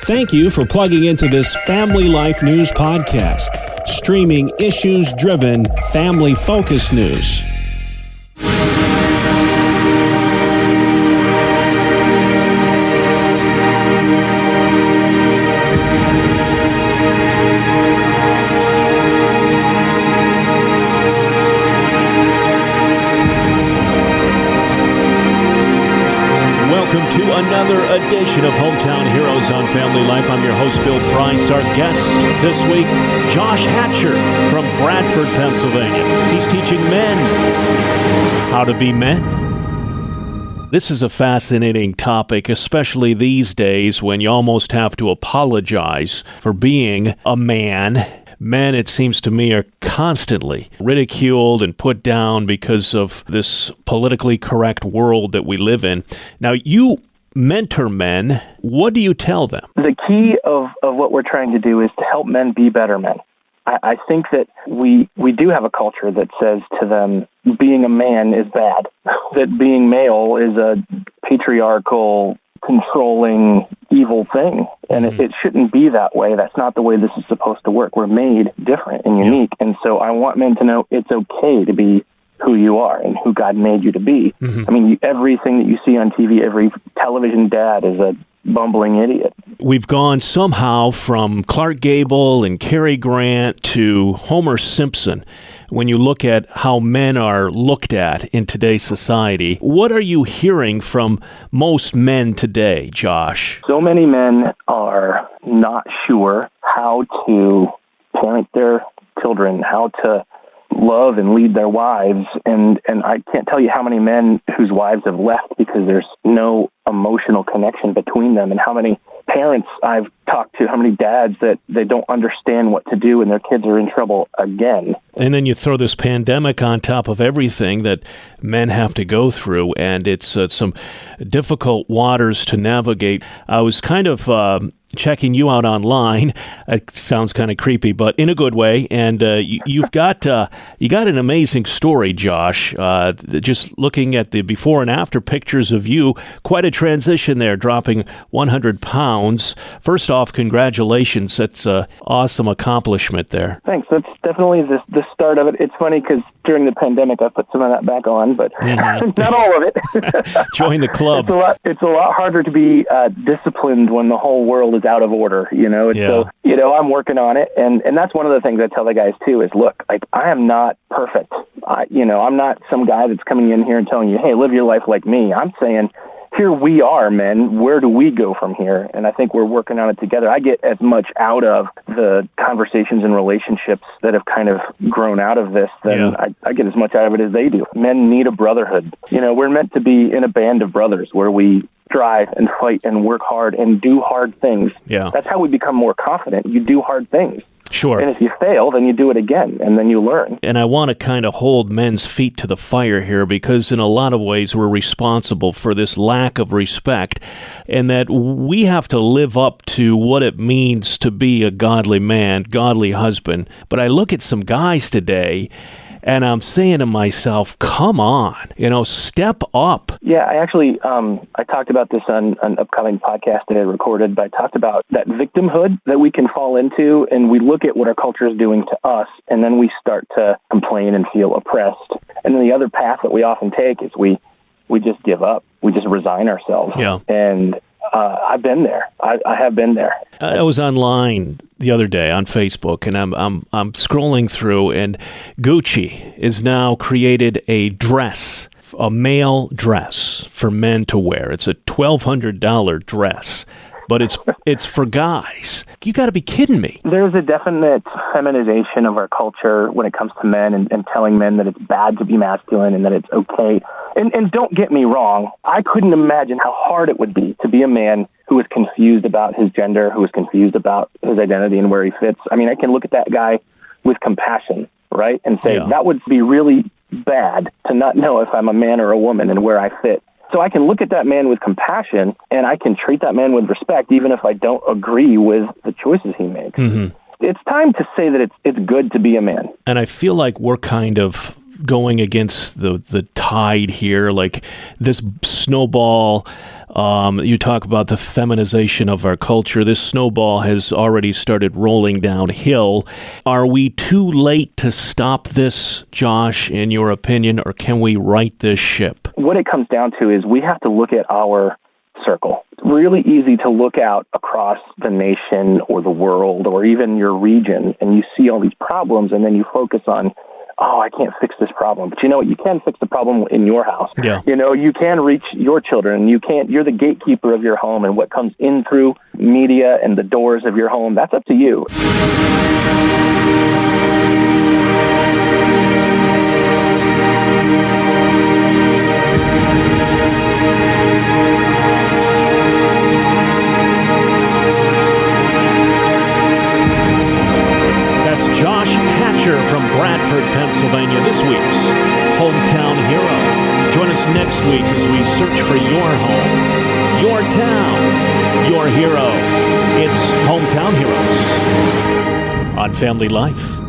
Thank you for plugging into this Family Life News podcast, streaming issues-driven, family-focused news. Welcome to another edition of Hometown Heroes on Family Life. I'm your host, Bill Price. Our guest this week, Josh Hatcher from Bradford, Pennsylvania. He's teaching men how to be men. This is a fascinating topic, especially these days when you almost have to apologize for being a man. Men, it seems to me, are constantly ridiculed and put down because of this politically correct world that we live in. Now, you mentor men. What do you tell them? The key of what we're trying to do is to help men be better men. I think that we do have a culture that says to them, being a man is bad, that being male is a patriarchal, controlling, evil thing. And it shouldn't be that way. That's not the way this is supposed to work. We're made different and unique. And so I want men to know it's okay to be who you are and who God made you to be. I mean, everything that you see on TV, every television dad is a bumbling idiot. We've gone somehow from Clark Gable and Cary Grant to Homer Simpson. When you look at how men are looked at in today's society, what are you hearing from most men today, Josh? So many men are not sure how to parent their children, how to love and lead their wives, and I can't tell you how many men whose wives have left because there's no emotional connection between them, and how many parents I've talked to, how many dads that they don't understand what to do and their kids are in trouble again. And then you throw this pandemic on top of everything that men have to go through, and it's some difficult waters to navigate. I was kind of checking you out online. It sounds kind of creepy, but in a good way. And you got an amazing story, Josh. Just looking at the before and after pictures of you, quite a transition there, dropping 100 pounds. First off, congratulations. That's an awesome accomplishment there. Thanks. That's definitely the start of it. It's funny because during the pandemic, I put some of that back on, but not all of it. Join the club. It's a lot harder to be disciplined when the whole world is out of order, So, I'm working on it. And that's one of the things I tell the guys too is, look, like, I am not perfect. I'm not some guy that's coming in here and telling you, hey, live your life like me. I'm saying, here we are, men. Where do we go from here? And I think we're working on it together. I get as much out of the conversations and relationships that have kind of grown out of this than I get as much out of it as they do. Men need a brotherhood. We're meant to be in a band of brothers where we strive and fight and work hard and do hard things. Yeah. That's how we become more confident. You do hard things. Sure. And if you fail, then you do it again, and then you learn. And I want to kind of hold men's feet to the fire here, because in a lot of ways we're responsible for this lack of respect, and that we have to live up to what it means to be a godly man, godly husband. But I look at some guys today, and I'm saying to myself, come on, step up. Yeah, I actually, I talked about this on an upcoming podcast that I recorded, but I talked about that victimhood that we can fall into, and we look at what our culture is doing to us, and then we start to complain and feel oppressed. And then the other path that we often take is we just give up. We just resign ourselves. Yeah. And I've been there. I have been there. I was online the other day on Facebook, and I'm scrolling through, and Gucci has now created a dress, a male dress for men to wear. It's a $1,200 dress, but it's for guys. You got to be kidding me. There's a definite feminization of our culture when it comes to men, and telling men that it's bad to be masculine and that it's okay. And don't get me wrong, I couldn't imagine how hard it would be to be a man who is confused about his gender, who is confused about his identity and where he fits. I mean, I can look at that guy with compassion, right? And say, that would be really bad to not know if I'm a man or a woman and where I fit. So I can look at that man with compassion, and I can treat that man with respect, even if I don't agree with the choices he makes. It's time to say that it's good to be a man. And I feel like we're kind of going against the tide here, like this snowball. You talk about the feminization of our culture. This snowball has already started rolling downhill. Are we too late to stop this, Josh, in your opinion, or can we right this ship? What it comes down to is we have to look at our circle. It's really easy to look out across the nation or the world or even your region, and you see all these problems, and then you focus on, oh, I can't fix this problem. But you know what? You can fix the problem in your house. Yeah. You know, you can reach your children. You're the gatekeeper of your home, and what comes in through media and the doors of your home, that's up to you. Josh Hatcher from Bradford, Pennsylvania, this week's Hometown Hero. Join us next week as we search for your home, your town, your hero. It's Hometown Heroes on Family Life.